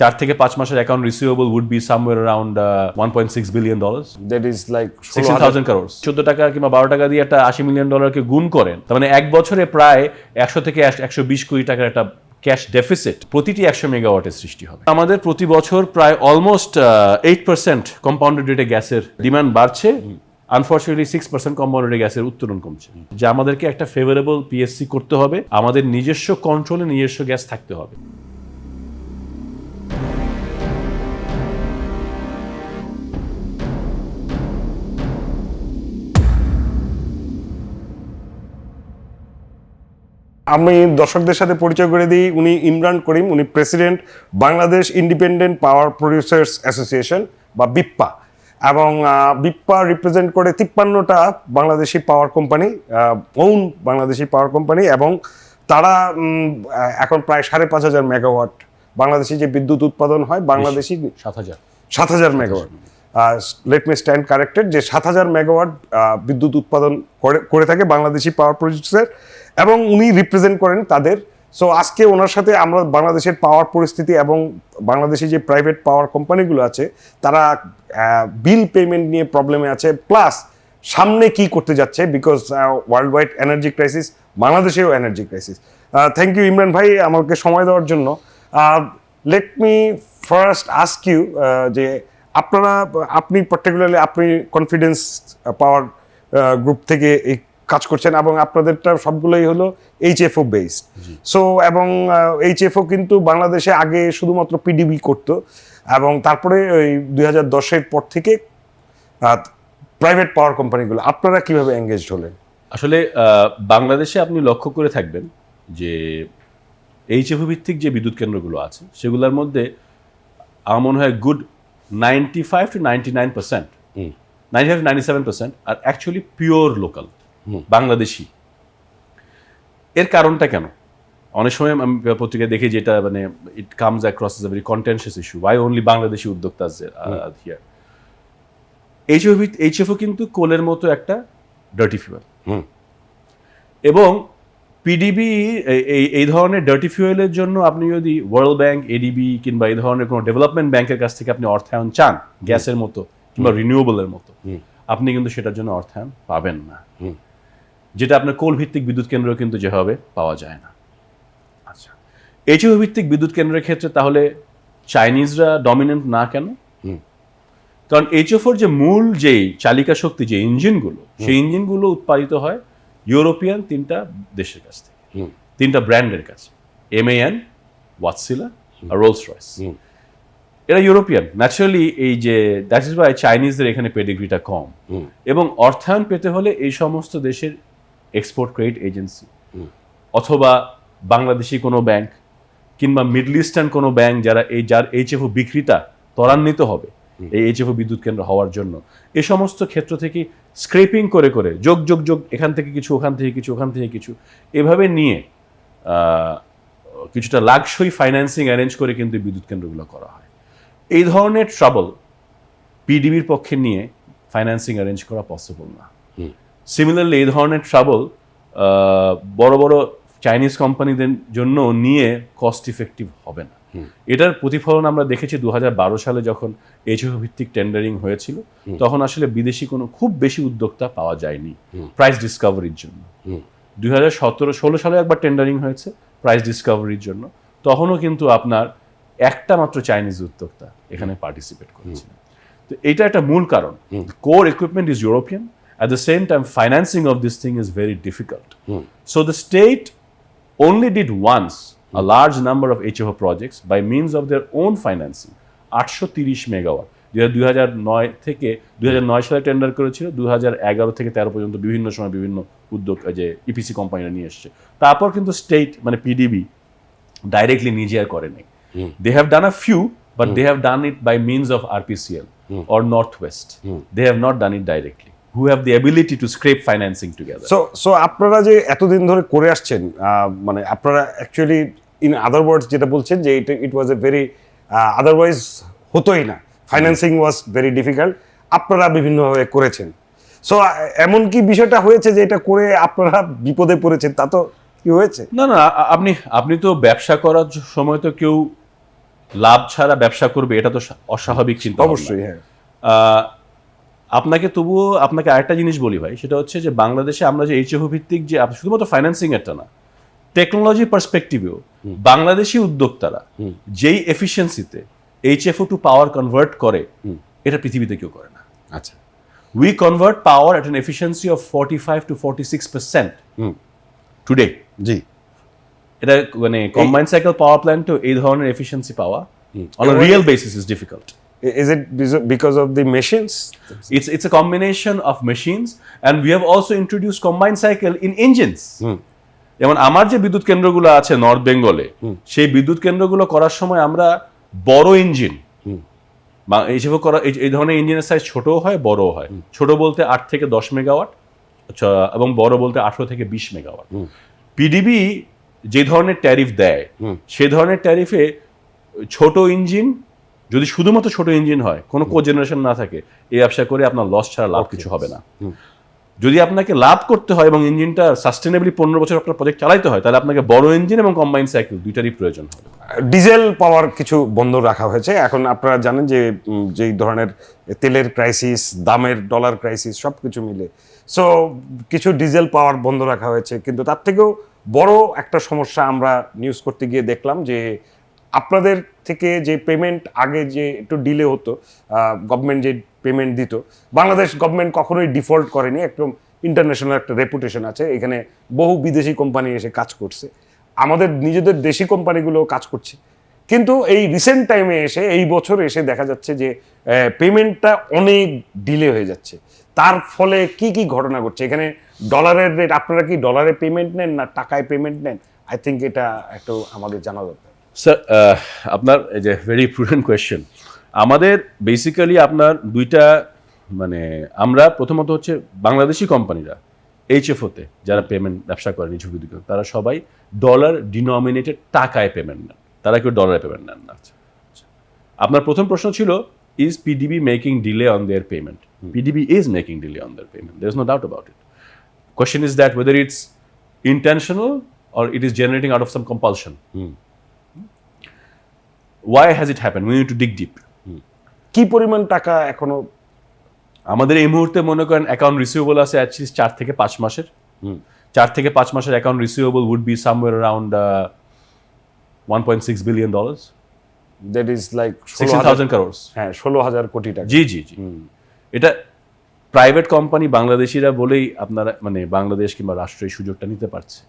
4 থেকে 5 মাসের account receivable would be somewhere around $1.6 billion. That is like 16,000 crores. 14 টাকা কিংবা 12 টাকা দিয়ে একটা $80 মিলিয়ন কে গুণ করেন, তার মানে এক বছরে প্রায় 100 থেকে 120 কোটি টাকার একটা ক্যাশ ডেফিসিট প্রতিটি 100 মেগাওয়াটের সৃষ্টি হবে। আমাদের প্রতি বছর প্রায় অলমোস্ট 8% কম্পাউন্ডেড রেটে গ্যাসের ডিমান্ড বাড়ছে, আনফর্চুনেটলি 6% কম্পাউন্ডেড গ্যাসের উত্তোলন কমছে। যে আমাদেরকে একটা ফেভারেবল পিএসসি করতে হবে, আমাদের নিজস্ব কন্ট্রোলে নিজস্ব গ্যাস থাকতে হবে। আমি দর্শকদের সাথে পরিচয় করে দিই, উনি ইমরান করিম, উনি president Bangladesh independent power producers association বা বিপ্পা, এবং বিপ্পা রিপ্রেজেন্ট করে 53টা Bangladeshi power company, Bangladeshi power company, এবং তারা এখন প্রায় 5,500 মেগাওয়াট বাংলাদেশি যে বিদ্যুৎ উৎপাদন হয়, Bangladeshi 7,000 megawatt, let me stand corrected, যে 7,000 মেগাওয়াট বিদ্যুৎ উৎপাদন করে থাকে বাংলাদেশি পাওয়ার প্রডিউসার, এবং উনি রিপ্রেজেন্ট করেন তাদের। সো আজকে ওনার সাথে আমরা বাংলাদেশের পাওয়ার পরিস্থিতি এবং বাংলাদেশি যে প্রাইভেট পাওয়ার কোম্পানিগুলো আছে তারা বিল পেমেন্ট নিয়ে প্রবলেমে আছে, প্লাস সামনে কি করতে যাচ্ছে, because world wide energy crisis, বাংলাদেশেও energy crisis. Thank you Imran ভাই আমাকে সময় দেওয়ার জন্য। Let me first ask you যে আপনি পার্টিকুলারলি আপনি কনফিডেন্স পাওয়ার গ্রুপ থেকে এই কাজ করছেন, এবং আপনাদেরটা সবগুলোই হলো এইচএফও বেসড। সো এবং এইচএফও কিন্তু বাংলাদেশে আগে শুধুমাত্র পিডিবি করতো, এবং তারপরে ওই 2010-এর পর থেকে প্রাইভেট পাওয়ার কোম্পানিগুলো, আপনারা কিভাবে এঙ্গেজড হলেন? আসলে বাংলাদেশে আপনি লক্ষ্য করে থাকবেন যে এইচএফও ভিত্তিক যে বিদ্যুৎ কেন্দ্রগুলো আছে সেগুলোর মধ্যে আমার মনে হয় গুড 95 to 99%, 95 to 97% আর অ্যাকচুয়ালি পিওর লোকাল বাংলাদেশি। এর কারণটা কেন? অনেক সময় আমি পত্রিকায় দেখি যেটা মানে it comes across as a very contentious issue, why only Bangladeshi উদ্যোক্তা হিয়ার। এইচএফও কিন্তু কোলের মতো একটা ডার্টি ফিউয়েল, এবং পিডিবি এই ধরনের ডার্টি ফিউয়েলের জন্য আপনি যদি ওয়ার্ল্ড ব্যাংক, এডিবি কিংবা এই ধরনের কোনো ডেভেলপমেন্ট ব্যাংকের কাছ থেকে আপনি অর্থায়ন চান গ্যাসের মতো কিংবা রিনিউয়েবলের মতো, আপনি কিন্তু সেটার জন্য অর্থায়ন পাবেন না, যেটা আপনার কোল ভিত্তিক বিদ্যুৎ কেন্দ্র কিন্তু যেভাবে পাওয়া যায় না। আচ্ছা, এইচএফও ভিত্তিক বিদ্যুৎ কেন্দ্রের ক্ষেত্রে তাহলে চাইনিজরা ডমিনেন্ট না কেন? কারণ এইচএফওর যে মূল যেই চালিকা শক্তি, যে ইঞ্জিনগুলো, সেই ইঞ্জিনগুলো উৎপাদিত হয় ইউরোপিয়ান 3টা দেশের কাছ থেকে, 3টা ব্র্যান্ডের কাছে, MAN, ওয়াটসিলা আর রোলস রয়েস। এরা ইউরোপিয়ান, ন্যাচারালি এই যে দ্যাট ইজ ওয়াই চাইনিজদের এখানে পেডিগ্রিটা কম, এবং অর্থায়ন পেতে হলে এই সমস্ত দেশের এক্সপোর্ট ক্রেডিট এজেন্সি অথবা বাংলাদেশি কোনো ব্যাংক কিংবা মিডল ইস্টার্ন কোনো ব্যাংক যার এইচএফও বিক্রিটা ত্বরান্বিত হবে এই এইচএফও বিদ্যুৎ কেন্দ্র হওয়ার জন্য, এ সমস্ত ক্ষেত্র থেকে স্ক্রেপিং করে করে যোগ এখান থেকে কিছু, ওখান থেকে কিছু, ওখান থেকে কিছু, এভাবে নিয়ে কিছুটা লাক্সই ফাইন্যান্সিং অ্যারেঞ্জ করে কিন্তু বিদ্যুৎ কেন্দ্রগুলো করা হয়। এই ধরনের ট্রাবল পিডিবির পক্ষে নিয়ে ফাইন্যান্সিং অ্যারেঞ্জ করা পসিবল না। সিমিলারলি এই ধরনের ট্রাবল বড় বড় চাইনিজ কোম্পানিদের জন্য নিয়ে কস্ট ইফেক্টিভ হবে না। এটার প্রতিফলন আমরা দেখেছি 2012 সালে যখন এইচএফও ভিত্তিক টেন্ডারিং হয়েছিল, তখন আসলে বিদেশি কোনো খুব বেশি উদ্যোক্তা পাওয়া যায়নি প্রাইস ডিসকভারির জন্য। 2016 সালে একবার টেন্ডারিং হয়েছে প্রাইস ডিসকভারির জন্য, তখনও কিন্তু আপনার একটা মাত্র চাইনিজ উদ্যোক্তা এখানে পার্টিসিপেট করেছিল। তো এটা একটা মূল কারণ, core equipment is European, at the same time financing of this thing is very difficult. So the state only did once a large number of HFO projects by means of their own financing, 830 megawatt. 2009 থেকে 2009 সালে tender করেছিল, 2011 থেকে 13 পর্যন্ত বিভিন্ন সময় বিভিন্ন উদ্যোগ যে ইপিসি কোম্পানিরা নিয়ে এসছে। তারপর কিন্তু স্টেট মানে পিডিবি ডাইরেক্টলি নিজে আর করে নাই। They have done a few, but they have done it by means of RPCL or Northwest. They have not done it directly, who have the ability to scrape financing together. So আপনারা যে এতদিন ধরে করে আসছেন, মানে আপনারা actually in other ওয়ার্ডস যেটা বলছেন যে ইট ওয়াজ এ ভেরি আদারওয়াইজ হতোই না, ফাইন্যান্সিং ওয়াজ ভেরি ডিফিকাল্ট, আপনারা বিভিন্নভাবে করেছেন। সো এমন কি বিষয়টা হয়েছে যে এটা করে আপনারা বিপদে পড়েছেন? তা তো কি হয়েছে? না, আপনি তো ব্যবসা করার সময় তো কেউ লাভ ছাড়া ব্যবসা করবে, এটা তো অস্বাভাবিক চিন্তা। অবশ্যই, হ্যাঁ। আপনাকে আরেকটা জিনিস বলি ভাই, সেটা হচ্ছে যে বাংলাদেশে আমরা যে এইচএফও ভিত্তিক যে শুধুমাত্র ফাইন্যান্সিং একটা না, টেকনোলজি পার্সপেক্টিভেও বাংলাদেশি উদ্যোক্তারা যেই এফিসিয়েন্সিতে এইচএফও টু পাওয়ার কনভার্ট করে, এটা পৃথিবীতে কেউ করে না। আচ্ছা। We convert power at an efficiency of 45 to 46% today. জি। এটা মানে কম্বাইন্ড সাইকেল পাওয়ার প্ল্যান্টও এই ধরনের এফিসিয়েন্সি পাওয়া on a real basis is difficult. Is it because of the machines? It's a combination of machines, and we have also introduced combined cycle in engines. যেমন আমার যে বিদ্যুৎ কেন্দ্রগুলো আছে নর্থ বেঙ্গলে, সেই বিদ্যুৎ কেন্দ্রগুলো করার সময় আমরা বড় ইঞ্জিন এইসব করা, এই ধরনের ইঞ্জিনের সাইজ ছোটও হয় বড়ও হয়। ছোট বলতে 8 থেকে 10 মেগাওয়াট, এবং বড় বলতে 18 থেকে 20 মেগাওয়াট। পিডিবি যে ধরনের ট্যারিফ দেয়, সেই ধরনের ট্যারিফে ছোট ইঞ্জিন, যদি শুধুমাত্র ছোট ইঞ্জিন হয়, কোনো কোজেনারেশন না থাকে, এই ব্যবসা করে আপনার লস ছাড়া লাভ কিছু হবে না। যদি আপনাকে লাভ করতে হয় এবং ইঞ্জিনটা সাস্টেনেবলি 15 বছর আপনার প্রজেক্ট চালাইতে হয়, তাহলে আপনাকে বড় ইঞ্জিন এবং কম্বাইন্ড সাইকেল দুইটারই প্রয়োজন হবে। ডিজেল পাওয়ার কিছু বন্ধ রাখা হয়েছে। এখন আপনারা জানেন যে যেই ধরনের তেলের ক্রাইসিস, দামের ডলার ক্রাইসিস, সব কিছু মিলে সো কিছু ডিজেল পাওয়ার বন্ধ রাখা হয়েছে। কিন্তু তার থেকেও বড় একটা সমস্যা আমরা নিউজ করতে গিয়ে দেখলাম যে আপনাদের থেকে যে পেমেন্ট আগে যে একটু ডিলে হতো, গভর্নমেন্ট যে পেমেন্ট দিত, বাংলাদেশ গভর্নমেন্ট কখনোই ডিফল্ট করেনি। একদম ইন্টারন্যাশনাল একটা রেপুটেশন আছে, এখানে বহু বিদেশি কোম্পানি এসে কাজ করছে, আমাদের নিজেদের দেশি কোম্পানিগুলো কাজ করছে। কিন্তু এই রিসেন্ট টাইমে এসে, এই বছর এসে দেখা যাচ্ছে যে পেমেন্টটা অনেক ডিলে হয়ে যাচ্ছে। তার ফলে কি কি ঘটনা ঘটছে এখানে? ডলারের রেট, আপনারা কি ডলারে পেমেন্ট নেন না টাকায় পেমেন্ট নেন? আই থিঙ্ক এটা একটু আমাদের জানা দরকার। স্যার, আপনার এই যে ভেরি প্রুডেন্ট কোয়েশ্চেন। আমাদের বেসিক্যালি আপনার দুইটা, মানে আমরা প্রথমত হচ্ছে বাংলাদেশি কোম্পানিরা এইচএফওতে যারা পেমেন্ট ব্যবসা করে নিজ বিদ্যুৎ, তারা সবাই ডলার ডিনোমিনেটেড টাকায় পেমেন্ট নেন, তারা কেউ ডলারে পেমেন্ট নেন না। আপনার প্রথম প্রশ্ন ছিল, is PDB making delay on their payment? PDB is making delay on their payment, there is no doubt about it. Question is that whether it's intentional or it is generating out of some compulsion. Why has it happened? We need to dig deep. কি পরিমাণ টাকা এখনো আমাদের এই মুহূর্তে মনে করেন account receivable আছে অ্যাটলিস্ট 4 থেকে 5 মাসের। 4 থেকে 5 মাসের account receivable would be somewhere around $1.6 billion. That is like 16,000 crores. হ্যাঁ, 16,000 কোটি টাকা। জি জি জি। এটা প্রাইভেট কোম্পানি বাংলাদেশিরা বলেই আপনারা মানে বাংলাদেশ কিংবা রাষ্ট্র এই সুযোগটা নিতে পারছে।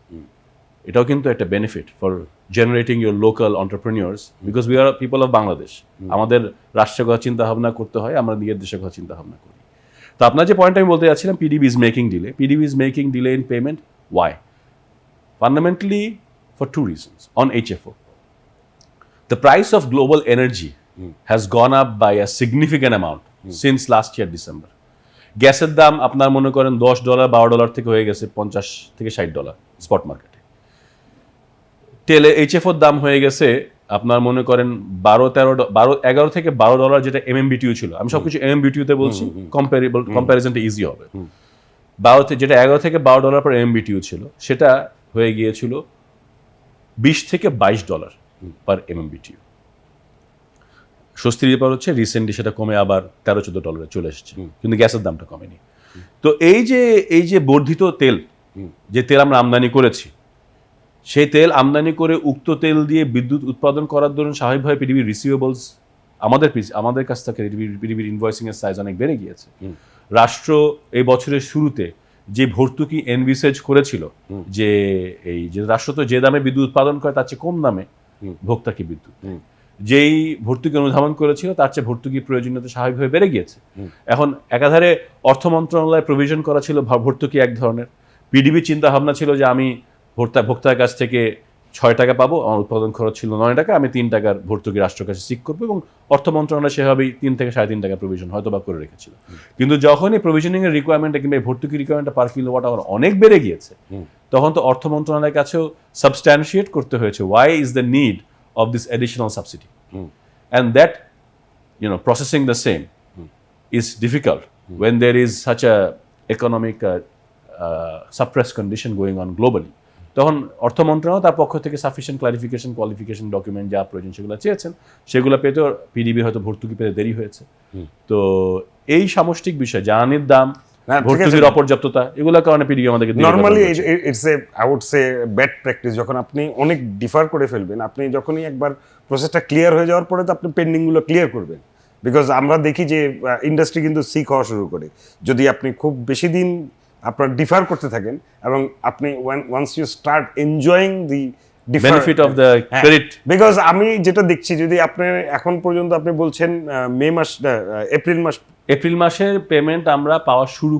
এটাও কিন্তু একটা benefit for generating your local entrepreneurs, because we are people of Bangladesh. আমাদের রাষ্ট্রের কথা চিন্তা ভাবনা করতে হয়, আমরা নিজের দেশের কথা চিন্তা ভাবনা করি। তো আপনার যে পয়েন্ট আমি বলতে যাচ্ছিলাম, PDB is making delay. PDB is making delay in payment. Why? Fundamentally for 2 reasons. On HFO, the price of global energy has gone up by a significant amount since last year December. গ্যাসের দাম আপনার মনে করেন $10 $12 থেকে হয়ে গেছে $50 থেকে $60 spot মার্কেটে। তেলে এইচএফওর দাম হয়ে গেছে আপনার মনে করেন $11 থেকে $12, যেটা MMBTU ছিল। আমি সবকিছু MMBTU-তে বলছি, কম্পারিজনটা ইজি হবে। যেটা $11 থেকে $12 per MMBTU ছিল, সেটা হয়ে গিয়েছিল $20 থেকে $22 per MMBTU। স্বস্তির ব্যাপার হচ্ছে রিসেন্টলি সেটা কমে আবার $13-14 চলে এসেছে, কিন্তু গ্যাসের দামটা কমেনি। তো এই যে বর্ধিত তেল, যে তেল আমরা আমদানি করেছি, সেই তেল আমদানি করে উক্ত তেল দিয়ে বিদ্যুৎ উৎপাদন করার দরুন স্বাভাবিকভাবে পিডিবির রিসিভেবলস আমাদের কাছ থেকে পিডিবির ইনভয়েসিং এর সাইজ অনেক বেড়ে গিয়েছে। রাষ্ট্র এই বছরের শুরুতে যে ভর্তুকি এনভিসেজ করেছিল, যে এই যে রাষ্ট্র তো যে দামে বিদ্যুৎ উৎপাদন করে তার চেয়ে কম দামে ভোক্তাকে বিদ্যুৎ, যেই ভর্তুকি অনুধাবন করেছিল তার চেয়ে ভর্তুকির প্রয়োজনীয়তা স্বাভাবিকভাবে বেড়ে গিয়েছে। এখন একাধারে অর্থ মন্ত্রণালয় প্রভিশন করা ছিল ভর্তুকি এক ধরনের, পিডিবি চিন্তা ভাবনা ছিল যে আমি ভোক্তার কাছ থেকে $6 পাবো, আমার উৎপাদন খরচ ছিল $9, আমি $3 ভর্তুকি রাষ্ট্রের কাছে সিক করবো, এবং অর্থ মন্ত্রণালয় সেভাবেই $3 থেকে $3.5 প্রভিশন হয়তো বা করে রেখেছিল। কিন্তু যখনই প্রভিশনিং এর রিকোয়ারমেন্টটা কিংবা ভর্তুকি রিকোয়ারমেন্টটা পার কিলোওয়াট আওয়ার অনেক বেড়ে গিয়েছে, তখন তো অর্থ মন্ত্রণালয়ের কাছেও সাবস্ট্যান্সিয়েট করতে হয়েছে why is the need of this additional subsidy, and that processing the same is difficult when there is such a economic suppressed condition going on globally. তখন অর্থ মন্ত্রণালয় তার পক্ষ থেকে সাফিসিয়েন্ট ক্লারিফিকেশন কোয়ালিফিকেশন ডকুমেন্ট যা প্রয়োজন সেগুলো চেয়েছেন, সেগুলো পেতে পিডিবি হয়তো ভর্তুকি পেতে দেরি হয়েছে। তো এই সামষ্টিক বিষয় জ্বালানির দাম, ভর্তুকির অপর্যাপ্ততা, এগুলোর কারণে পিডিবি আমাদেরকে normally it's a I would say bad practice. যখন আপনি অনেক ডিফার করে ফেলবেন, আপনি যখনই একবার প্রসেসটা ক্লিয়ার হয়ে যাওয়ার পরে তো আপনি পেন্ডিংগুলো ক্লিয়ার করবেন। বিকজ আমরা দেখি যে ইন্ডাস্ট্রি কিন্তু সিক হওয়া শুরু করে যদি আপনি খুব বেশি দিন আপনার ডিফার করতে থাকেন, এবং আপনি once you start enjoying the benefit of the credit. Because আমি যেটা দেখছি, যদি আপনি এখন পর্যন্ত আপনি বলছেন মে মাস এপ্রিল মাসের পেমেন্ট আমরা পাওয়া শুরু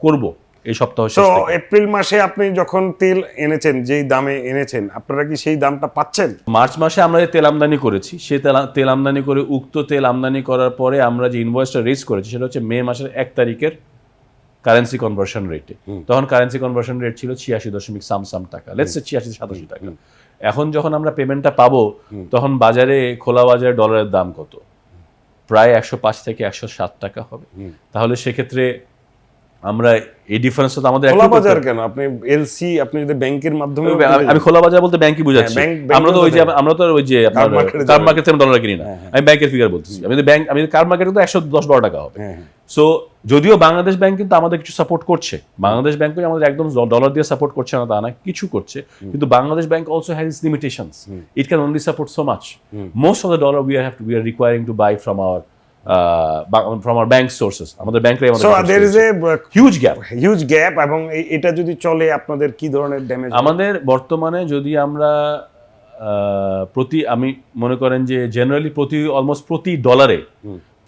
করব এই সপ্তাহ শেষ তো থেকে। এপ্রিল মাসে আপনি যখন তেল এনেছেন, যেই দামে এনেছেন, আপনারা কি সেই দামটা পাচ্ছেন? মার্চ মাসে আমরা যে তেল আমদানি করেছি, সেই তেল আমদানি করে উক্ত তেল আমদানি করার পরে আমরা যে ইনভয়েসটা রেজ করেছি সেটা হচ্ছে মে মাসের 1 তারিখের কারেন্সি কনভার্সন রেটে। তখন কারেন্সি কনভার্সন রেট ছিল 86.সাম টাকা, লেটস সে 86-87 টাকা। এখন যখন আমরা পেমেন্টটা পাবো, তখন বাজারে, খোলা বাজারে ডলারের দাম কত? প্রায় 105 থেকে 107 টাকা হবে। তাহলে সেক্ষেত্রে আমরা এই ডিফারেন্সটা তো আমাদের খোলা বাজার কেন? আপনি এলসি, আপনি যদি ব্যাংকের মাধ্যমে, আমি খোলা বাজার বলতে ব্যাংকই বুঝাচ্ছি। আমরা তো ওই যে আপনার কার মার্কেট থেকে ডলার কিনি না, আমি ব্যাংকের ফিগার বলতেছি। আমি কার মার্কেটে তো 110-12 টাকা হবে। সো যদিও বাংলাদেশ ব্যাংক কিন্তু আমাদের কিছু সাপোর্ট করছে, বাংলাদেশ ব্যাংকই আমাদের একদম ডলার দিয়ে সাপোর্ট করছে না তা না, কিছু করছে, কিন্তু Bangladesh bank also has its limitations. It can only support so much. Most of the dollar we are requiring to buy from our bank sources. আমাদের ব্যাংকে so there is a huge gap এবং এটা যদি চলে আপনাদের কি ধরনের ড্যামেজ? আমাদের বর্তমানে যদি আমরা আমি মনে করেন যে জেনারেলি অলমোস্ট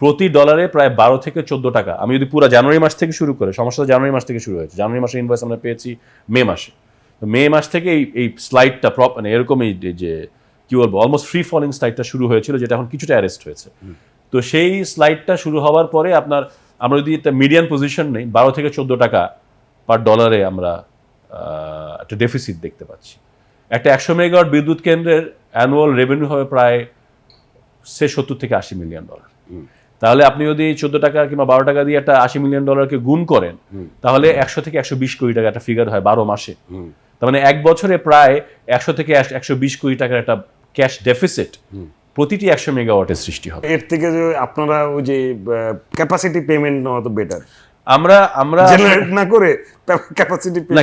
প্রতি ডলারে প্রায় 12 থেকে 14 টাকা। আমি যদি পুরো জানুয়ারি মাস থেকে শুরু করে, সমস্যা জানুয়ারি মাস থেকে শুরু হয়েছে, জানুয়ারি মাসের ইনভয়েস আমরা পেয়েছি মে মাসে। তো মে মাস থেকে এই স্লাইডটা মানে এরকমই যে কি বলবো, অলমোস্ট ফ্রি ফলিং স্লাইডটা শুরু হয়েছিল, যেটা এখন কিছুটা অ্যারেস্ট হয়েছে। তো সেই স্লাইডটা শুরু হওয়ার পরে আমরা যদি একটা মিডিয়ান পজিশন নেই, 12 থেকে 14 টাকা পার ডলারে আমরা একটা ডেফিসিট দেখতে পাচ্ছি। একটা 100 মেগাওয়াট বিদ্যুৎ কেন্দ্রের অ্যানুয়াল রেভিনিউ হবে প্রায় 70 থেকে 80 মিলিয়ন ডলার। তাহলে আপনি যদি 14 টাকা কিংবা 12 টাকা দিয়ে একটা 80 মিলিয়ন ডলারকে গুণ করেন, তাহলে 100 থেকে 120 কোটি টাকা একটা ফিগার হয় 12 মাসে। তার মানে এক বছরে প্রায় 100 থেকে 120 কোটি টাকার একটা ক্যাশ ডেফিসিট প্রতিটি 100 মেগাওয়াটের সৃষ্টি হবে। এর থেকে যে আপনারা ওই যে ক্যাপাসিটি পেমেন্ট নেওয়া তো বেটার। আমরা জেনারেট না করে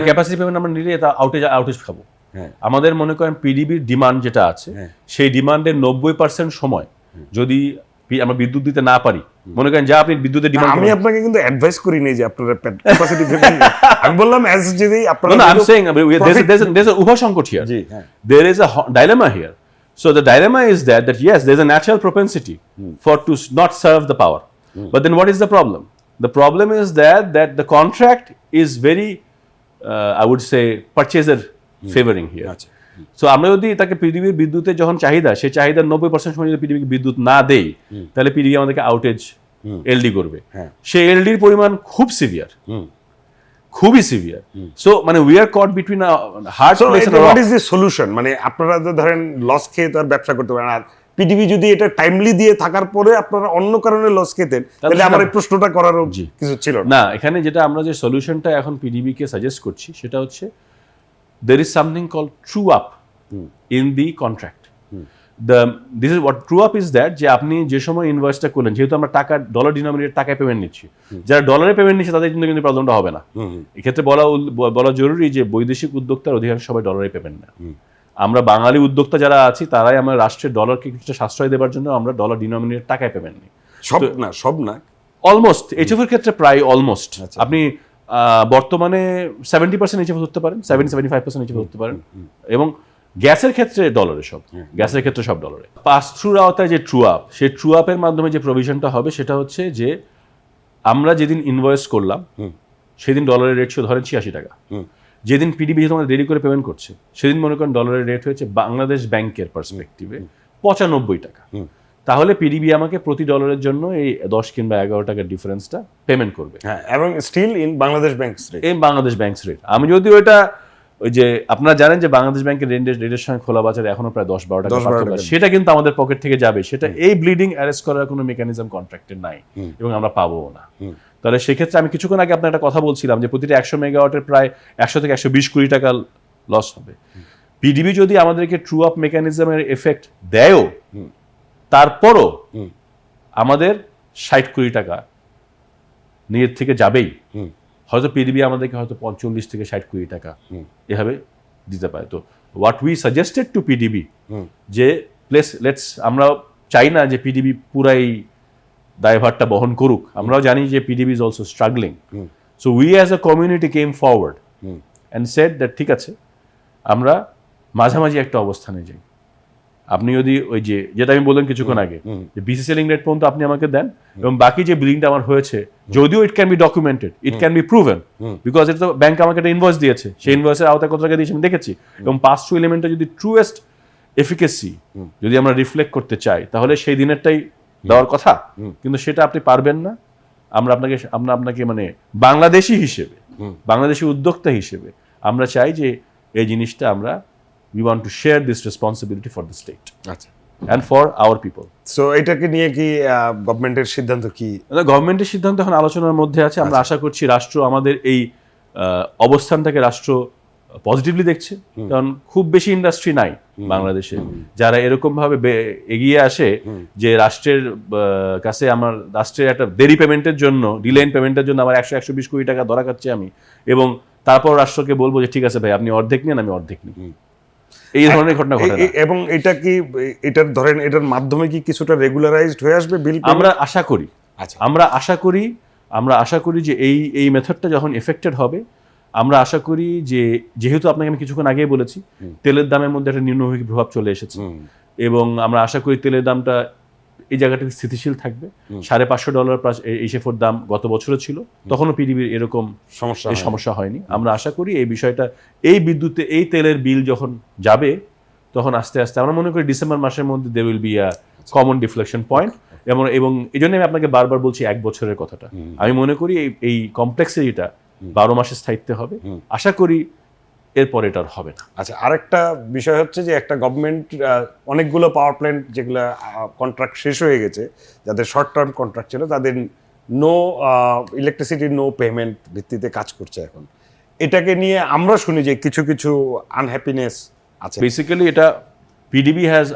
ক্যাপাসিটি পেমেন্ট আমরা নিলে এটা আউটেজ খাবো। আমাদের মনে করেন পিডিবির ডিমান্ড যেটা আছে, সেই ডিমান্ডের 90% সময় যদি আমরা বিদ্যুৎ দিতে না পারি, মনে করেন যা আপনি বিদ্যুতের ডিমান্ড, আমি আপনাকে কিন্তু অ্যাডভাইস করি নাই যে আপনারা ক্যাপাসিটি পেমেন্ট, আমি বললাম অ্যাজ যদি আপনারা, I am saying there's a উভয় সংকট here, there is a dilemma here. So the dilemma is that yes, there's a natural propensity to not serve the power. But then what is the problem? The problem is that the contract is very, I would say, purchaser favoring here. So আমরা যদি তাকে পৃথিবীর বিদ্যুতের যখন চাহিদা, সেই চাহিদার 90% সময় যদি পৃথিবীকে বিদ্যুৎ না দেই, তাহলে পৃথিবী আমাদেরকে আউটেজ এলডি করবে। সেই এলডির পরিমাণ খুবই সিভিয়ার। সো মানে we are caught between a hard place and what is the solution? মানে আপনারা তো ধরেন লস খেয়ে তো আর ব্যবসা করতে পারেন, আর পিডিবি যদি এটা টাইমলি দিয়ে থাকার পরে আপনারা অন্য কারণে লস খেতেন, তাহলে আমার এই প্রশ্নটা করারও কিছু ছিল না। এখানে যেটা আমরা যে সলিউশনটা এখন পিডিবি কে সাজেস্ট করছি সেটা হচ্ছে there is something called true up in the contract. This is what true up is, that যে আপনি যে সময় ইনভয়েসটা করলেন, যেহেতু আমরা টাকা ডলার ডিনোমিনেটেড টাকায় পেমেন্ট নিচ্ছি, যারা ডলারে পেমেন্ট নিচ্ছে তাদের কিন্তু প্রবলেমটা হবে না। এক্ষেত্রে বলা জরুরি যে বৈদেশিক উদ্যোক্তার অধিকাংশ সবাই ডলারে পেমেন্ট না। আমরা বাঙালি উদ্যোক্তা যারা আছি তারাই আমরা রাষ্ট্রের ডলারকে কিছুটা সাশ্রয় দেওয়ার জন্য আমরা ডলার ডিনোমিনেটেড টাকায় পেমেন্ট নিই। সব না অলমোস্ট এইচএফ এর ক্ষেত্রে প্রায় অলমোস্ট আপনি বর্তমানে 70% এইচএফ ধরতে পারেন, 70-75% এইচএফ ধরতে পারেন। এবং গ্যাসের ক্ষেত্রে ডলারে গ্যাসের ক্ষেত্রে সব ডলারে। পাস থ্রুর আওতায় যে ট্রু আপ, সেই ট্রু আপের মাধ্যমে যে প্রভিশনটা হবে সেটা হচ্ছে যে আমরা যেদিন ইনভয়েস করলাম সেদিন ডলারের রেট ছিল ধরেন 86 টাকা। যেদিন পিডিবি যেহেতু আমাদের দেরি করে পেমেন্ট করছে, সেদিন মনে করেন ডলারের রেট হয়েছে বাংলাদেশ ব্যাংকের পার্সপেক্টিভে 95 টাকা। তাহলে পিডিবি আমাকে প্রতি ডলারের জন্য এই 10 কিংবা 11 টাকার ডিফারেন্সটা পেমেন্ট করবে। এবং still in Bangladesh bank's rate. আমি যদি ওইটা ওই যে আপনারা জানেন যে বাংলাদেশ ব্যাংকের রেটের সঙ্গে খোলা বাজারে এখনো প্রায় 10-12 টাকা পার্থক্য, সেটা কিন্তু আমাদের পকেট থেকে যাবে। সেটা এই ব্লিডিং অ্যারেস্ট করার কোনো মেকানিজম কন্ট্রাক্টের নাই এবং আমরা পাবো না। তাহলে সেক্ষেত্রে আমি কিছুক্ষণ আগে আপনার একটা কথা বলছিলাম যে প্রতিটা 100 মেগাওয়াটের প্রায় 100 থেকে 120 কোটি টাকা লস হবে। পিডিবি যদি আমাদেরকে ট্রু আপ মেকানিজমের এফেক্ট দেয়ও, তারপরও আমাদের 60 কোটি টাকা নিজের থেকে যাবেই। হয়তো পিডিবি আমাদেরকে হয়তো 45 থেকে 60 কোটি টাকা এভাবে দিতে পারে। তো what we suggested two PDB যে লেটস, আমরা চাই না যে পিডিবি পুরাই দায়ভারটা বহন করুক, আমরাও জানি যে PDB is also struggling. So we as a community came forward and said that ঠিক আছে, আমরা মাঝামাঝি একটা অবস্থানে যাই। আপনি যদি ওই যেটা আমি বললাম কিছুক্ষণ আগে, যে বিসি সেলিং রেট পর্যন্ত আপনি আমাকে দেন, এবং বাকি যে বিলিংটা আমার হয়েছে, যদিও it can be documented, it can be proven, because এটা তো ব্যাংক আমাকে একটা ইনভয়েস দিয়েছে, সেই ইনভয়েসের আওতায় কত টাকা দিয়েছে আমি দেখেছি, এবং পাস টু এলিমেন্টটা যদি ট্রুয়েস্ট এফিকেসি যদি আমরা রিফ্লেক্ট করতে চাই, তাহলে সেই দিনেরটাই দেওয়ার কথা। কিন্তু সেটা আপনি পারবেন না। আমরা আপনাকে মানে বাংলাদেশি হিসেবে, বাংলাদেশি উদ্যোক্তা হিসেবে আমরা চাই যে এই জিনিসটা আমরা we want to share this responsibility for the state and for our people. So এটাকে নিয়ে কি গভর্নমেন্টের সিদ্ধান্ত কি? গভর্নমেন্টের সিদ্ধান্ত এখন আলোচনার মধ্যে আছে। আমরা আশা করছি রাষ্ট্র আমাদের এই অবস্থানটাকে রাষ্ট্র পজিটিভলি দেখছে, কারণ খুব বেশি ইন্ডাস্ট্রি নাই বাংলাদেশে যারা এরকম ভাবে এগিয়ে আসে যে রাষ্ট্রের কাছে আমার রাষ্ট্রের একটা দেরি পেমেন্টের জন্য, ডিলেন পেমেন্টের জন্য আমার 100-120 কোটি টাকা ধরা খাচ্ছে আমি, এবং তারপর রাষ্ট্রকে বলবো যে ঠিক আছে ভাই আপনি অর্ধেক নেন, আমি অর্ধেক নিই। এই ধরনের ঘটনা ঘটে না। এবং এটা কি এটার ধরেন এটার মাধ্যমে কি কিছুটা রেগুলারাইজড হয়ে আসবে বিল? আমরা আশা করি, আমরা আশা করি যে এই মেথডটা যখন এফেক্টেড হবে, আমরা আশা করি যে যেহেতু আপনাকে আমি কিছুক্ষণ আগেই বলেছি তেলের দামের মধ্যে একটা নিম্নমুখী প্রভাব চলে এসেছে, এবং আমরা আশা করি তেলের দামটা এই জায়গাটাতে স্থিতিশীল থাকবে। $550 এইচএফওর দাম গত বছরে ছিল, তখনও পিডিবির এরকম সমস্যা হয়নি। আমরা আশা করি এই বিষয়টা, এই বিদ্যুতে এই তেলের বিল যখন যাবে, তখন আস্তে আস্তে আমরা মনে করি ডিসেম্বর মাসের মধ্যে they will be a common deflection point. এবং এই জন্য আমি আপনাকে বারবার বলছি 1 বছরের কথাটা। আমি মনে করি এই কমপ্লেক্সিটিটা 12 মাসের স্থায়িত্বে হবে। আশা করি এরপর এটা আর হবে না। আচ্ছা, আরেকটা বিষয় হচ্ছে যে একটা গভর্নমেন্ট অনেকগুলো পাওয়ার প্ল্যান্ট যেগুলো কন্ট্রাক্ট শেষ হয়ে গেছে, যাদের শর্ট টার্ম কন্ট্রাক্ট ছিল, তাদের ইলেকট্রিসিটি নো পেমেন্ট ভিত্তিতে কাজ করছে এখন। এটাকে নিয়ে আমরা শুনি যে কিছু কিছু আনহ্যাপিনেস আছে। বেসিক্যালি এটা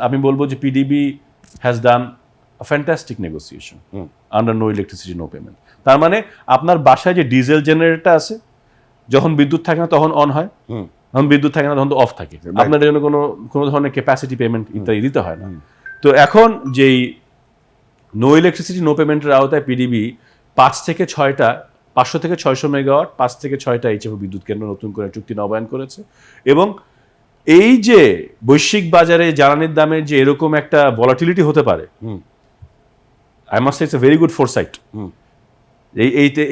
আমি বলবো যে PDB has done a fantastic negotiation under no electricity no payment. তার মানে আপনার বাসায় যে ডিজেল জেনারেটরটা আছে, যখন বিদ্যুৎ থাকে না তখন অন হয়, যখন বিদ্যুৎ থাকে না তখন তো অফ থাকে। আপনার জন্য কোনো ধরনের ক্যাপাসিটি পেমেন্ট ইত্যাদি দিতে হয় না। তো এখন যেই নো ইলেকট্রিসিটি নো পেমেন্টের আওতায় পিডিবি 500 থেকে 600 মেগাওয়াট 5 থেকে 6টা এইচএফ বিদ্যুৎ কেন্দ্র নতুন করে চুক্তি নবায়ন করেছে। এবং এই যে বৈশ্বিক বাজারে জ্বালানির দামের যে এরকম একটা ভলাটিলিটি হতে পারে, I must say it's a very good foresight.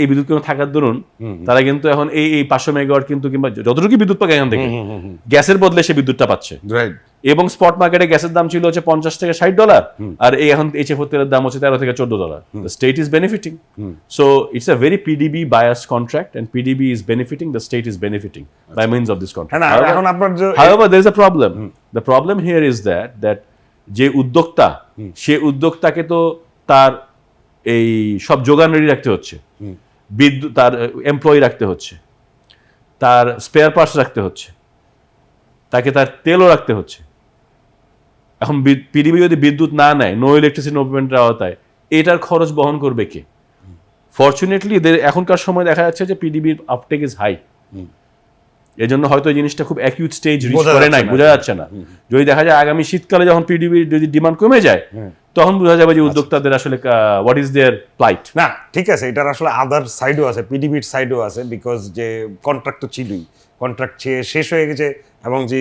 এই বিদ্যুৎ কেন্দ্র থাকার দরুন তারা কিন্তু এখন এই 500 মেগাওয়াট কিন্তু, কিংবা যতটুকু বিদ্যুৎ পায় এখান থেকে গ্যাসের বদলে সে বিদ্যুৎটা পাচ্ছে। এবং স্পট মার্কেটে গ্যাসের দাম ছিল হচ্ছে $50 থেকে $60, আর এই এখন এইচএফ তেলের দাম হচ্ছে $13 থেকে $14। The state is benefiting. So it's a very PDB biased contract, and PDB is benefiting, the state is benefiting by means of this contract. However, there is a problem. The problem here is that যে উদ্যোক্তা, সে উদ্যোক্তাকে তো তার এই সব যোগান ready রাখতে হচ্ছে, বিদ্যুৎ তার এমপ্লয়ি রাখতে হচ্ছে, তার স্পেয়ার পার্টস রাখতে হচ্ছে, তাকে তার তেলও রাখতে হচ্ছে। এখন পিডিবি যদি বিদ্যুৎ না নেয়, নো ইলেকট্রিসিটি নো পেমেন্টের আওতায়, এটার খরচ বহন করবে কে? ফরচুনেটলি এখনকার সময় দেখা যাচ্ছে যে পিডিবির আপটেক ইজ হাই, এজন্য হয়তো এই জিনিসটা খুব অ্যাকিউট স্টেজ রিচ করে নাই, বোঝা যাচ্ছে না। যদি দেখা যায় আগামী শীতকালে যখন পিডিবির যদি ডিমান্ড কমে যায়, তখন বোঝা যাবে যে উদ্যোক্তাদের আসলে হোয়াট ইজ দেয়ার প্লাইট। না, ঠিক আছে, এটার আসলে আদার সাইডও আছে, পিডিবির সাইডও আছে, বিকজ যে কন্ট্রাক্ট তো ছিলই, কন্ট্রাক্ট শেষ হয়ে গেছে, এবং যে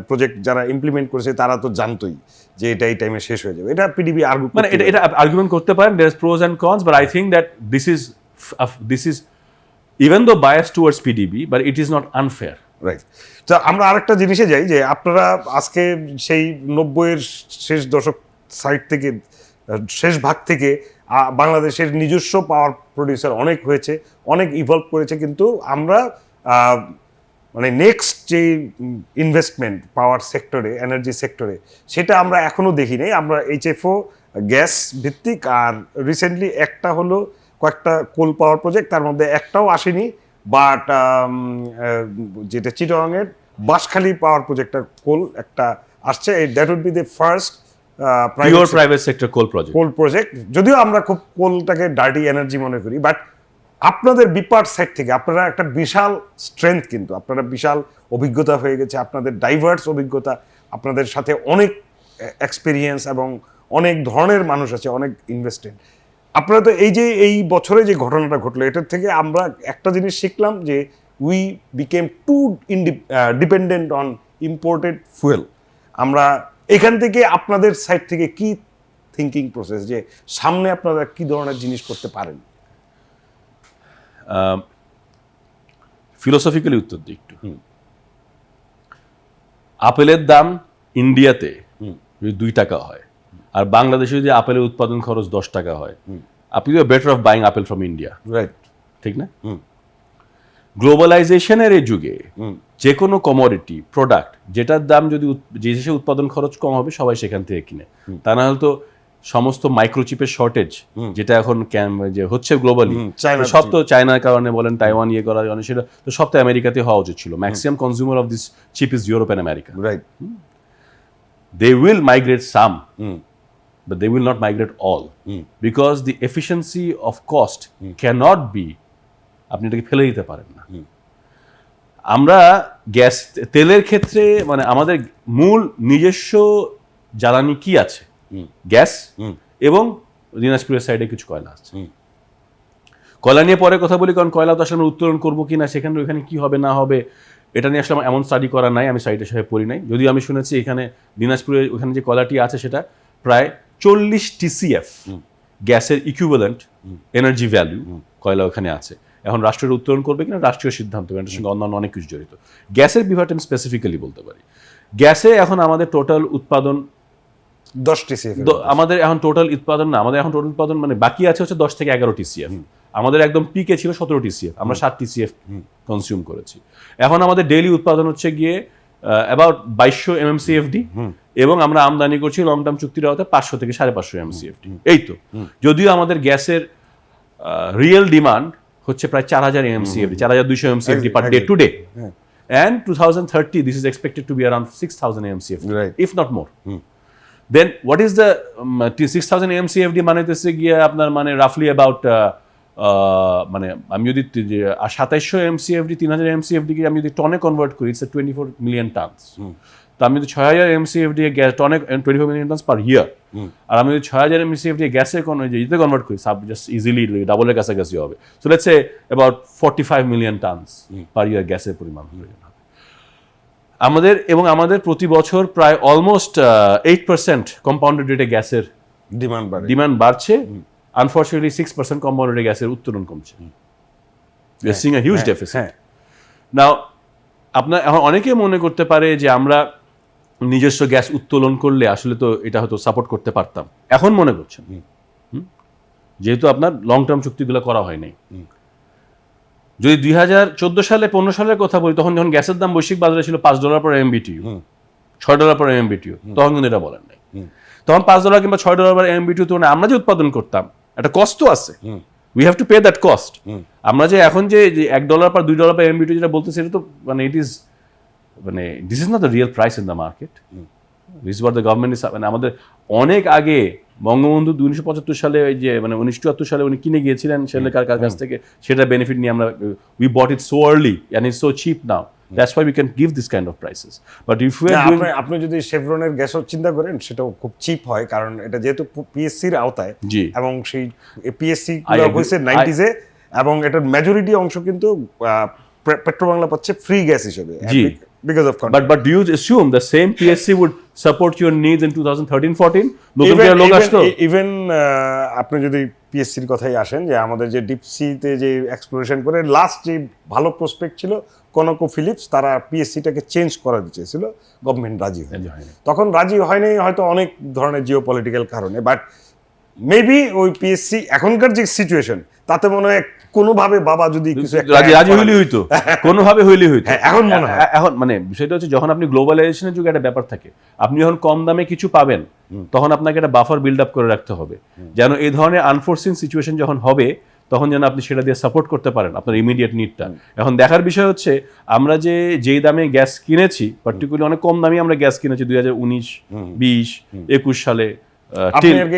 প্রজেক্ট যারা ইমপ্লিমেন্ট করেছে তারা তো জানতোই যে এটা এই টাইমে শেষ হয়ে যাবে। এটা পিডিবি মানে এটা আর্গুমেন্ট করতে পারেন, there is pros and cons, but I think that this is even though biased towards PDB, but it is not unfair. Right. তো আমরা আরেকটা জিনিসে যাই যে আপনারা আজকে সেই 90-এর শেষ দশক সাইড থেকে, শেষ ভাগ থেকে বাংলাদেশের নিজস্ব পাওয়ার প্রডিউসার অনেক হয়েছে, অনেক ইভলভ করেছে, কিন্তু আমরা মানে নেক্সট যে ইনভেস্টমেন্ট পাওয়ার সেক্টরে, এনার্জি সেক্টরে, সেটা আমরা এখনো দেখি নাই। আমরা এইচএফও গ্যাস ভিত্তিক, আর রিসেন্টলি একটা হলো কয়েকটা কোল পাওয়ার প্রজেক্ট, তার মধ্যে একটাও আসেনি, বাট যেটা চিটাগাংয়ের বাঁশখালী পাওয়ার প্রজেক্টের কোল একটা আসছে, that would be the first pure private sector coal project. যদিও আমরা খুব কোলটাকে ডার্টি এনার্জি মনে করি, বাট আপনাদের বিপার সাইড থেকে আপনারা একটা বিশাল স্ট্রেংথ, কিন্তু আপনারা বিশাল অভিজ্ঞতা হয়ে গেছে, আপনাদের ডাইভার্স অভিজ্ঞতা, আপনাদের সাথে অনেক এক্সপিরিয়েন্স এবং অনেক ধরনের মানুষ আছে, অনেক ইনভেস্টেড। আপনারা তো এই বছরে যে ঘটনাটা ঘটলো, এটার থেকে আমরা একটা জিনিস শিখলাম যে we became too dependent on imported fuel. আমরা এখান থেকে আপনাদের সাইড থেকে কি থিঙ্কিং প্রসেস, যে সামনে আপনারা কি ধরনের জিনিস করতে পারেন? ফিলোসফিক্যালি উত্তর দিই একটু। আপেলের দাম ইন্ডিয়াতে যদি 2 টাকা হয় আর বাংলাদেশে যদি আপেলের উৎপাদন খরচ 10 টাকা হয়, আপনি better of buying apple from India, right? ঠিক না? গ্লোবালাইজেশনের এই যুগে যে কোনো কমোডিটি প্রোডাক্ট যেটার দাম যদি যে দেশে উৎপাদন খরচ কম হবে সবাই সেখান থেকে কিনে, তা না হলে তো সমস্ত মাইক্রোচিপের শর্টেজ যেটা এখন যে হচ্ছে গ্লোবালি, সব তো চায়নার কারণে বলেন, তাইওয়ান ইয়ে করার কারণে, সেটা তো সব তো আমেরিকাতে হওয়া উচিত ছিল। Maximum consumer of this chip is Europe and America, right? They will migrate some, but they will not migrate all, because the efficiency of cost cannot be, আপনি এটাকে ফেলে দিতে পারেন না। আমরা গ্যাস তেলের ক্ষেত্রে মানে আমাদের মূল নিজস্ব জ্বালানি কি আছে? গ্যাস এবং দিনাজপুরের সাইডে কিছু কয়লা আছে। কয়লা নিয়ে পরে কথা বলি, কারণ কয়লা তো আসলে আমরা উত্তোলন করবো কিনা, সেখানে ওইখানে কি হবে না হবে এটা নিয়ে আসলে এমন স্টাডি করা নাই, আমি সাইডে সাহেব পড়ি নাই। যদিও আমি শুনেছি এখানে দিনাজপুরে ওখানে যে কয়লাটি আছে সেটা প্রায় 40 TCF গ্যাসের ইকুইভ্যালেন্ট এনার্জি ভ্যালু কয়লা ওখানে আছে। এখন রাষ্ট্রের উত্তোলন করবে কিনা রাষ্ট্রীয় সিদ্ধান্ত, এটার সঙ্গে অন্যান্য অনেক কিছু জড়িত। গ্যাসের বিভাগটা আমি স্পেসিফিক্যালি বলতে পারি, গ্যাসে এখন আমাদের টোটাল উৎপাদন 10 TCF, আমাদের এখন টোটাল উৎপাদন না, আমাদের এখন টোটাল উৎপাদন মানে বাকি আছে হচ্ছে 10 থেকে 11 TCF। আমাদের একদম পিকে ছিল 17 TCF, আমরা 7 TCF কনজিউম করেছি। এখন আমাদের ডেইলি উৎপাদন হচ্ছে গিয়ে অ্যাবাউট 2200 MMCFD, এবং আমরা আমদানি করছি লং টার্ম চুক্তির আওতায় 500 থেকে 550 MMCFD। এই তো, যদিও আমাদের গ্যাসের রিয়েল ডিমান্ড হচ্ছে প্রায় 4000 MMCFD, 4200 MMCFD per day to day, and 2030 this is expected to be around 6000 MMCFD, right, if not more. Then what is the 6000 MMCFD মানে হচ্ছে গিয়ে আপনার মানে রাফলি অ্যাবাউট মানে আমি যদি 2700 MMCFD 3000 MMCFD কে আমি যদি টনে কনভার্ট করি, ইটস 24 মিলিয়ন টনস। তো আমি যদি 6000 MMCFD gas টনে 24 million tons per ইয়ার, আর আমি যদি 6000 MMCFD গ্যাসের কোন যেতে কনভার্ট করি, সাব জাস্ট ইজিলি ডাবলের কাছাকাছি হবে। So let's say about 45 million tons per year গ্যাসের পরিমাণ প্রয়োজন হবে আমাদের। এবং আমাদের প্রতি বছর প্রায় অলমোস্ট 8% কম্পাউন্ডেড রেটে গ্যাসের ডিমান্ড বাড়ছে। আনফরচুনেটলি 6% কম্পাউন্ডেড গ্যাসের উত্তোলন কমছে। We are seeing a huge deficit. Now আপনার এখন অনেকে মনে করতে পারে যে আমরা নিজস্ব গ্যাস উত্তোলন করলে আসলে তো এটা হয়তো সাপোর্ট করতে পারতাম, এখন মনে করছেন, যেহেতু আপনার লং টার্ম চুক্তিগুলো করা হয় নাই। যদি 2014 সালে 15 সালের কথা বলি, তখন যখন গ্যাসের দাম বৈশ্বিক বাজারে ছিল $5 per MMBTU, $6 per MMBTU, তখন কিন্তু এটা বলেন নাই। তখন $5 কিংবা $6 per MMBTU তো আমরা যে উৎপাদন করতাম একটা কষ্ট আছে, we have to pay that cost. আমরা যে এখন যে $1 per $2 per MMBTU যেটা বলতেছি, এটা তো মানে ইট ইজ মানে this is not the real price in the market, this is what the government is. মানে আমাদের অনেক আগে বঙ্গবন্ধু 1975 সালে ওই যে মানে 1974 সালে উনি কিনে গিয়েছিলেন শ্রীলঙ্কার কাছ থেকে, সেটা বেনিফিট নিয়ে আমরা we bought it so early and it's so cheap now, that's why we can give this kind of prices. But if you are doing, আপনি যদি শেভরনের গ্যাসও চিন্তা করেন, সেটাও খুব চিপ হয়, কারণ এটা যেহেতু পিএসসির আওতায়, এবং সেই পিএসসি হয়েছে 90s এ, এবং এটার মেজরিটি অংশ কিন্তু পেট্রোবাংলা পাচ্ছে ফ্রি গ্যাস হিসেবে। Because of content. But do you assume the same PSC would support your needs in 2013-14? Even আপনি যদি পিএসসির কথাই আসেন, যে আমাদের যে ডিপসিতে যে এক্সপ্লোরেশন করে লাস্ট যে ভালো প্রসপেক্ট ছিল কনকো ফিলিপস, তারা পিএসসিটাকে চেঞ্জ করা চেয়েছিল, গভর্নমেন্ট রাজি হয়নি। তখন রাজি হয়নি হয়তো অনেক ধরনের জিওপলিটিক্যাল কারণে, বাট মেবি ওই পিএসসি এখনকার যে সিচুয়েশন, তাতে মনে হয় কোনোভাবে বাবা যদি কিছু রাজি হইলেই হইতো, কোনোভাবে হইলেই হইতো। এখন মনে হয় এখন মানে বিষয়টা হচ্ছে, যখন আপনি গ্লোবালাইজেশনের যুগে একটা ব্যাপার থাকে, আপনি যখন কম দামে কিছু পাবেন, তখন আপনাকে একটা বাফার বিল্ড আপ করে রাখতে হবে, যেন এই ধরনের আনফোরসিন সিচুয়েশন যখন হবে, তখন যেন আপনি সেটা দিয়ে সাপোর্ট করতে পারেন আপনার ইমিডিয়েট নিডটা। এখন দেখার বিষয় হচ্ছে আমরা যেই দামে গ্যাস কিনেছি, পার্টিকুলারলি অনেক কম দামে আমরা গ্যাস কিনেছি 2019, 20, 21 সালে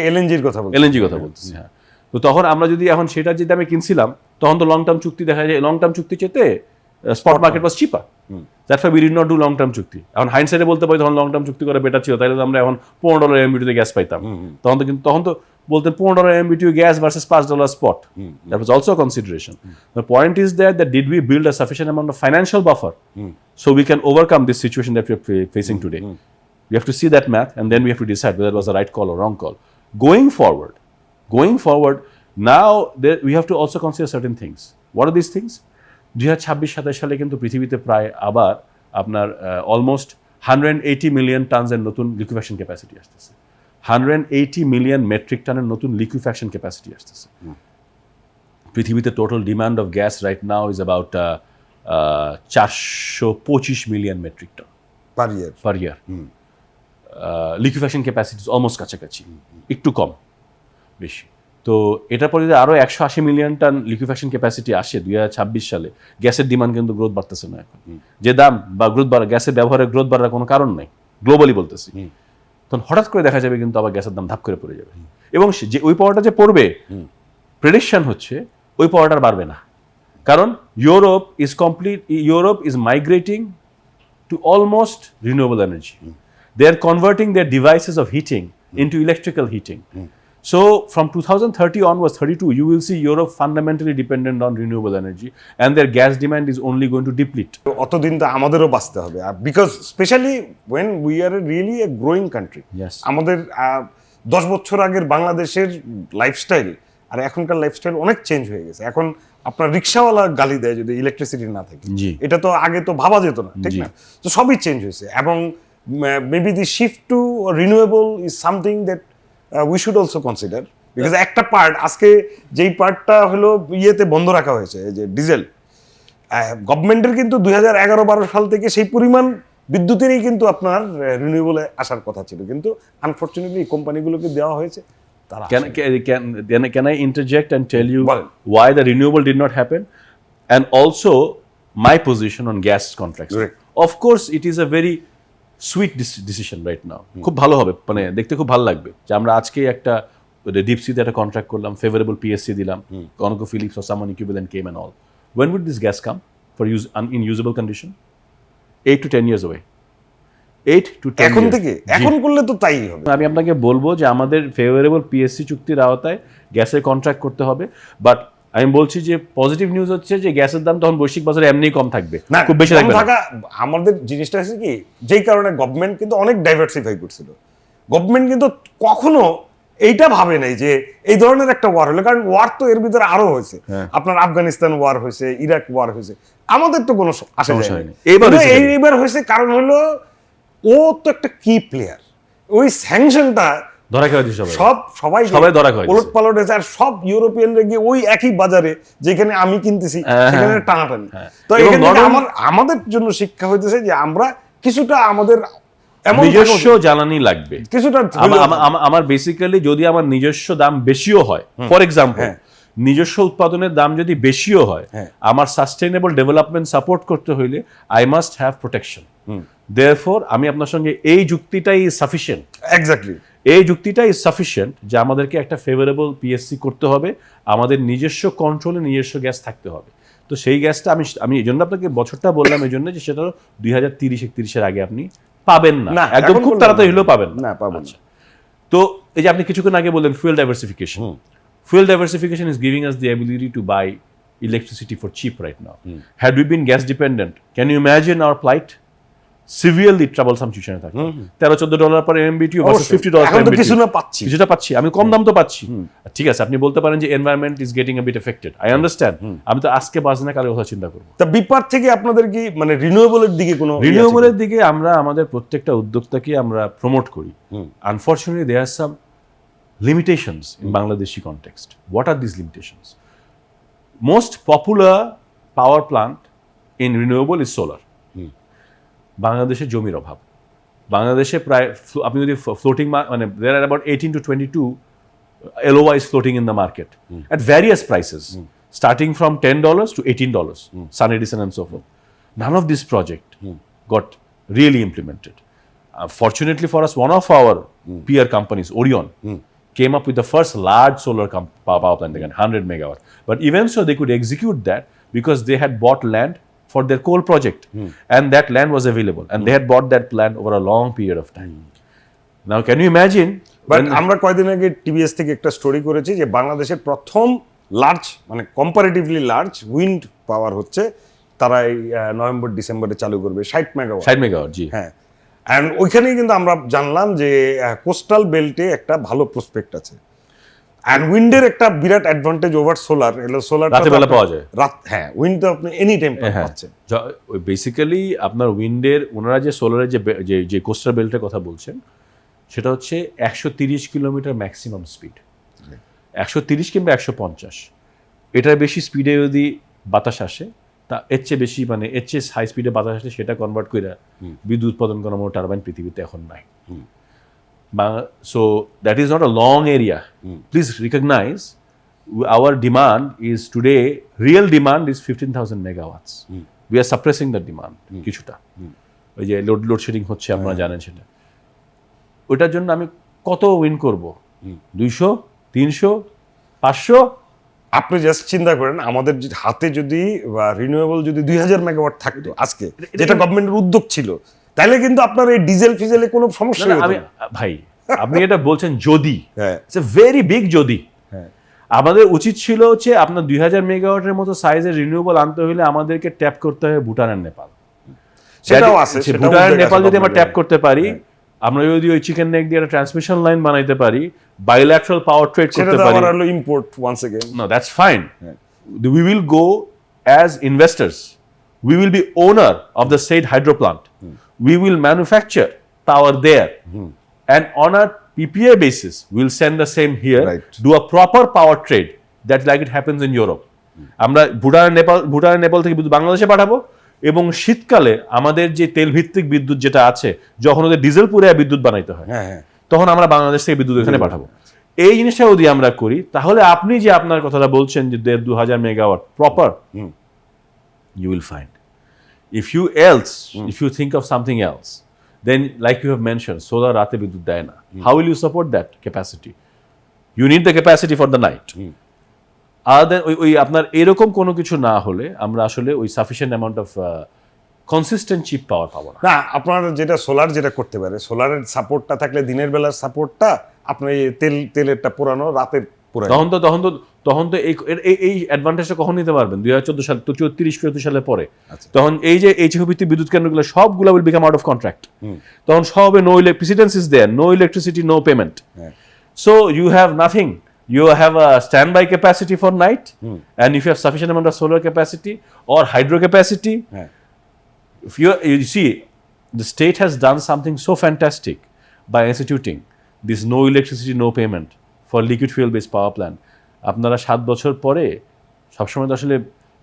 এলএনজির কথা বলতেছি। হ্যাঁ, তো তখন আমরা যদি এখন সেটা যে দামে কিনছিলাম, তখন তো লং টার্ম চুক্তি দেখা যায়, লং টার্ম চুক্তি চেতে spot market was cheaper. That's why we did not do long term চুক্তি। এখন হাইন্ডসাইডে বলতে পারি তখন লং টার্ম চুক্তি করা বেটার ছিল, তাহলে তো আমরা এখন $15 MMBTU গ্যাস পাইতাম। তখন তো বলতেন $15 MMBTU gas versus $5 spot. That was also consideration. The point is that did we build a sufficient amount of financial buffer so we can overcome this situation that we are facing today? We have to see that math, and then we have to decide whether it was the right call or wrong call. Going forward, now we have to also consider certain things. What are these things? 2026-27 সালে কিন্তু পৃথিবীতে প্রায় আবার আপনার almost 180 million টনসের নতুন liquefaction capacity আসতেছে। 180 million metric টনের নতুন লিকুইফ্যাকশন ক্যাপাসিটি আসতেছে। পৃথিবীতে total demand of gas right now is about 425 million metric ton per year. Liquefaction capacity almost কাছাকাছি, একটু কম বেশি। তো এটার পরে যদি আরও 180 মিলিয়ন টন লিকুইফ্যাকশন ক্যাপাসিটি আসে 2026 সালে, গ্যাসের ডিমান্ড কিন্তু গ্রোথ বাড়তেছে না এখন। যে দাম বা গ্রোথ বাড়া, গ্যাসের ব্যবহারের গ্রোথ বাড়ার কোনো কারণ নেই, গ্লোবালি বলতেছি। তখন হঠাৎ করে দেখা যাবে কিন্তু আবার গ্যাসের দাম ধাপ করে পড়ে যাবে, এবং যে ওই পাওয়ারটা যে পড়বে, প্রেডিকশন হচ্ছে ওই পাওয়ারটা বাড়বে না। কারণ Europe is migrating to almost renewable energy. They are converting their devices of heating into electrical heating. So from 2030 onwards, 32, you will see Europe fundamentally dependent on renewable energy, and their gas demand is only going to deplete. অতদিন তো আমাদেরও বাঁচতে হবে, because specially when we are really a growing country. Yes. আমাদের 10 বছর আগের বাংলাদেশের lifestyle আর এখনকার লাইফস্টাইল অনেক চেঞ্জ হয়ে গেছে। এখন আপনার রিক্সাওয়ালা গালি দেয় যদি ইলেকট্রিসিটি না থাকে, এটা তো আগে তো ভাবা যেত না, ঠিক না? তো সবই চেঞ্জ হয়েছে, এবং maybe the shift to renewable is something that we should also consider, because একটা পার্ট আজকে যেই পার্টটা হলো ইয়েতে বন্ধ রাখা হয়েছে, এই যে ডিজেল, গভর্নমেন্টের কিন্তু 2011-12 সাল থেকে সেই পরিমাণ বিদ্যুতেরই কিন্তু আপনার রিনিউয়েবলে আসার কথা ছিল, কিন্তু আনফরচুনেটলি কোম্পানিগুলোকে দেওয়া হয়েছে। তারা can I interject and tell you why the renewable did not happen, and also my position on gas contracts? Of course it is a very sweet decision right now, খুব ভালো হবে, মানে দেখতে খুব ভালো লাগবে যে আমরা আজকে একটা ডিপসিতে একটা কন্ট্রাক্ট করলাম, ফেভারেবল পিএসসি দিলাম, ConocoPhillips or someone equivalent came and all. When would this gas come for use in usable condition? 8 to 10 years away. 8 to 10 এখন থেকে এখন করলে তো তাই হবে। আমি আপনাকে বলবো যে আমাদের ফেভারেবল পিএসসি চুক্তির আওতায় গ্যাসের কন্ট্রাক্ট করতে হবে, বাট আমি বলছি যে পজিটিভ নিউজ হচ্ছে যে গ্যাসের দাম তখন বৈশ্বিক বাজারে এমনি কম থাকবে, খুব বেশি থাকবে না। আমাদের জিনিসটা আছে কি, যেই কারণে গভর্নমেন্ট কিন্তু অনেক ডাইভার্সিফাই করছিল। গভর্নমেন্ট কিন্তু কখনো এইটা ভাবে নাই যে এই ধরনের একটা ওয়ার হলো, কারণ ওয়ার তো এর ভিতরে আরো হয়েছে, আপনার আফগানিস্তান ওয়ার হয়েছে, ইরাক ওয়ার হয়েছে, আমাদের তো কোনো আসা যায়নি। এইবার হয়েছে কারণ হলো ও তো একটা কি প্লেয়ার, ওই স্যাংশনটা ধরা খেয়ে দিয়েছে, সবাই ধরা খেয়ে ওলট পালট হয়েছে, আর সব ইউরোপিয়ানরা গিয়ে ওই একই বাজারে যেখানে আমি কিনতেছি সেখানে টানাটানি। তো এখানে আমাদের জন্য শিক্ষা হইতেছে যে আমরা কিছুটা আমাদের নিজস্ব জ্বালানি লাগবে, কিছুটা। আমার বেসিক্যালি যদি আমার নিজস্ব দাম বেশিও হয়, ফর এক্সাম্পল নিজস্ব উৎপাদনের দাম যদি বেশিও হয়, আমার সাস্টেইনেবল ডেভেলপমেন্ট সাপোর্ট করতে হইলে I must have protection. Therefore আমি আপনার সঙ্গে এই যুক্তিটাই সাফিসিয়েন্ট, এক্স্যাক্টলি এই যুক্তিটাই সাফিসিয়েন্ট যে আমাদেরকে একটা ফেভারেবল পিএসসি করতে হবে, আমাদের নিজস্ব কন্ট্রোলে নিজস্ব গ্যাস থাকতে হবে। তো সেই গ্যাসটা আমি এই জন্য আপনাকে বছরটা বললাম, এই জন্য যে সেটা 2030-31-এর আগে আপনি পাবেন না, একদম খুব তাড়াতাড়ি হলেও পাবেন না। তো এই যে আপনি কিছুক্ষণ আগে বললেন fuel diversification, fuel diversification is giving us the ability to buy electricity for cheap right now. Had we been gas dependent, can you imagine our plight? Severely troublesome situation থাকে। $13-14 per MMBTU versus $50 per MMBTU। কিছুটা পাচ্ছি, আমি কম দাম তো পাচ্ছি। ঠিক আছে, আপনি বলতে পারেন যে environment is getting a bit affected, I understand. আমি তো আজকে বাজ না কালের কথা চিন্তা করব। তা বিপার থেকে আপনাদের কি মানে রিনিউয়েবলের দিকে কোনো রিনিউয়েবলের দিকে আমরা আমাদের প্রত্যেকটা উদ্যোক্তাকে আমরা প্রমোট করি। Unfortunately there are some limitations in Bangladeshi context. What are these limitations? Most popular power plant in renewable is solar. বাংলাদেশে জমির অভাব, বাংলাদেশে প্রায় আপনি যদি ফ্লোটিং মানে there are about 18 to 22 LOI is floating in the market at various prices, starting from $10 to $18, Sun Edison and so forth. None of this project got really implemented. Fortunately for us, one of our peer companies, Orion, came up with the first large solar power plant, again 100 megawatt. But even so, they could execute that because they had bought land for their coal project, and that land was available, and they had bought that land over a long period of time. Now, can you imagine? But আমরা কয়েকদিন আগে TVS থেকে একটা story করেছি যে বাংলাদেশের প্রথম large মানে কম্পারেটিভলি লার্জ উইন্ড পাওয়ার হচ্ছে তারা এই নভেম্বর ডিসেম্বরে চালু করবে 60 মেগাওয়াট। 60 মেগাওয়াট, জি হ্যাঁ, অ্যান্ড ওইখানেই কিন্তু আমরা জানলাম যে কোস্টাল বেল্টে একটা ভালো প্রসপেক্ট আছে। অ্যান্ড উইন্ডের একটা বিরাট অ্যাডভান্টেজ ওভার সোলার, এলো সোলার রাতে বেলা পাওয়া যায়। হ্যাঁ, উইন্ড তো আপনি এনি টাইম পাচ্ছেন। বেসিক্যালি আপনার উইন্ডের, ওনারা যে সোলারের যে কোস্টাল বেল্টের কথা বলছেন, সেটা হচ্ছে 130 কিলোমিটার ম্যাক্সিমাম স্পিড, 130 কিংবা 150। এটার বেশি স্পিডে যদি বাতাস আসে, তা এর চেয়ে বেশি, মানে এর চেয়ে হাই স্পিডে বাতাস আসলে সেটা কনভার্ট করে বিদ্যুৎ উৎপাদন করার মতো টারবাইন পৃথিবীতে এখন নাই। So that is not a long area. Please recognise our demand is today, real demand is 15,000 megawatts. We are suppressing the demand কিছুটা, ওই যে লোডশেডিং হচ্ছে, আপনারা জানেন সেটা। ওইটার জন্য আমি কত উইন করব? 200, 300, 500? আপনি জাস্ট চিন্তা করেন, আমাদের হাতে যদি রিনিউয়েবল যদি 2000 মেগাওয়াট থাকতো আজকে, যেটা গভর্নমেন্টের উদ্যোগ ছিল, তাহলে কিন্তু আপনার এই ডিজেল ফিজেলে কোনো সমস্যা হতো না। ভাই আপনি এটা বলছেন যদি, ইটস এ ভেরি বিগ যদি। হ্যাঁ, আমাদের উচিত ছিল হচ্ছে আপনার 2000 মেগাওয়াটের মতো সাইজের রিনিউয়েবল আনতে হলে আমাদেরকে ট্যাপ করতে হবে ভুটান আর নেপাল। সেটাও আছে, ভুটান আর নেপাল যদি আমরা ট্যাপ করতে পারি, আমরা যদি ওই চিকেন নেক দিয়ে একটা ট্রান্সমিশন লাইন বানাইতে পারি, বাইল্যাটারাল পাওয়ার ট্রেড করতে পারি, সেটা হলো import once again. No, that's fine. We will go as investors. We will be owner of the said hydro plant. We will manufacture power there, and on a PPA basis, we'll send the same here. Right. Do a proper power trade that like it happens in Europe. আমরা ভুটান নেপাল থেকে বিদ্যুৎ বাংলাদেশে পাঠাবো, এবং শীতকালে আমাদের যে তেল ভিত্তিক বিদ্যুৎ যেটা আছে, যখন ওদের ডিজেল পুড়ে বিদ্যুৎ বানাইতে হয়, তখন আমরা বাংলাদেশ থেকে বিদ্যুৎ এখানে পাঠাবো। এই জিনিসটা যদি আমরা করি, তাহলে আপনি যে আপনার কথাটা বলছেন যে 1,500-2,000 megawatt proper, you will find. If you think of something else, then like you have mentioned, solar রাতে বিদ্যুৎ দেয় না। How will you support that capacity? You need the capacity for the night. ওই আপনার এরকম কোনো কিছু না হলে আমরা আসলে ওই sufficient amount of consistent cheap power পাবো না। আপনার যেটা সোলার যেটা করতে পারে, সোলারের সাপোর্টটা থাকলে দিনের বেলার সাপোর্টটা আপনার তেলেরটা পুরানো রাতের পুরানো, তখন তো এই অ্যাডভান্টেজটা কখন নিতে পারবেন? 2014 সাল, 33-34 সালের পরে। তখন এই যে এইচএফ ভিত্তিক বিদ্যুৎ কেন্দ্রগুলো সবগুলো will become out of contract. তখন সব no precedence is there, no electricity, no payment. So you have nothing. You have a standby capacity for night, and if you have sufficient amount of solar capacity or hydro capacity, if you see, the state has done something so fantastic by instituting this no electricity, no payment for liquid fuel based power plant. আপনারা 7 বছর পরে, সবসময় তো আসলে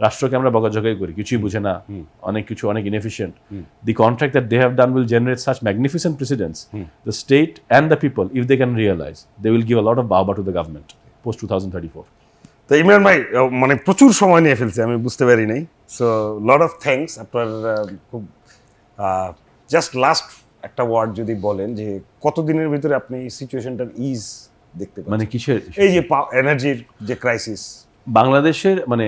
রাষ্ট্রকে আমরা বকাঝকাই করি, কিছুই বুঝে না, অনেক কিছু অনেক inefficient. The contract that they have done will generate such magnificent precedents. The state and the people, if they can realize, they will give a lot of bauba to the government post 2034. তো ইমরান ভাই মানে প্রচুর সময় নিয়ে ফেলছে, আমি বুঝতে পারি নাই। So lot of thanks. আপনার খুব জাস্ট লাস্ট একটা ওয়ার্ড যদি বলেন যে কতদিনের ভিতরে আপনি এই সিচুয়েশনটার ইজ দেখতে পাচ্ছেন? মানে কিসের? এই যে এনার্জির যে ক্রাইসিস, বাংলাদেশের মানে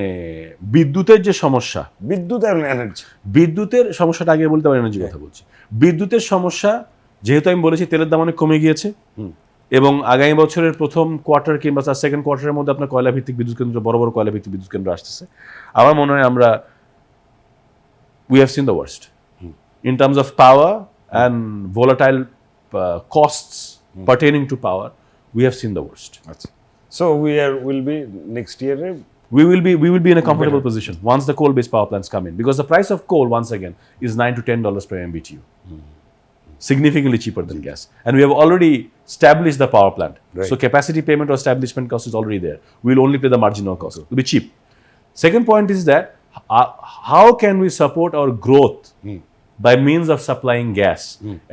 বিদ্যুতের যে সমস্যা, বিদ্যুৎ এবং এনার্জি, বিদ্যুতের সমস্যাটা আগে বলতে পারি, এনার্জির কথা বলছি। বিদ্যুতের সমস্যা যেহেতু আমি বলেছি তেলের দাম অনেক কমে গিয়েছে, এবং আগামী বছরের প্রথম কোয়ার্টার কিংবা তার সেকেন্ড কোয়ার্টারের মধ্যে আপনার কয়লা ভিত্তিক বিদ্যুৎ কেন্দ্র, বড় বড় কয়লা ভিত্তিক বিদ্যুৎ কেন্দ্র আসতেছে। আমার মনে হয় আমরা we have seen the worst in terms of power and volatile costs pertaining to power. We have seen the worst. So will be next year. We will be in a comfortable position once the coal-based power plants come in, because the price of coal once again is $9 to $10 per MMBTU, significantly cheaper than gas, and we have already established the power plant. Right. So capacity payment or establishment cost is already there. We will only pay the marginal cost. It will be cheap. Second point is that how can we support our growth by means of supplying gas?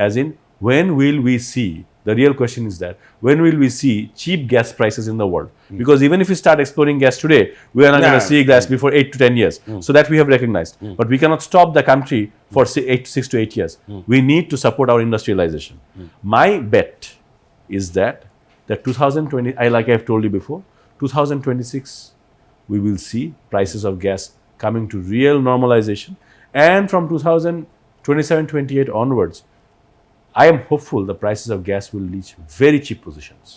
As in, when will we see The real question is that when will we see cheap gas prices in the world? Because even if we start exploring gas today, we are not going to see gas before 8 to 10 years. So that we have recognized. But we cannot stop the country for 6 to 8 years. We need to support our industrialization. My bet is that 2020, like I have told you before, 2026, we will see prices of gas coming to real normalization. And from 2027-28 onwards, I am hopeful the prices of gas will reach very cheap positions.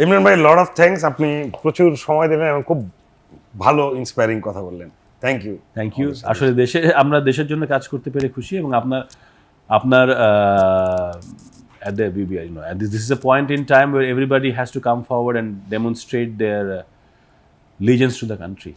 Imran ভাই, lot of thanks, আপনি প্রচুর সময় দিলেন এবং খুব ভালো inspiring কথা বললেন। Thank you. Thank you. আসলে আমরা দেশের জন্য কাজ করতে পেরে খুশি, এবং আপনার this is a point in time where everybody has to come forward and demonstrate their allegiance to the country.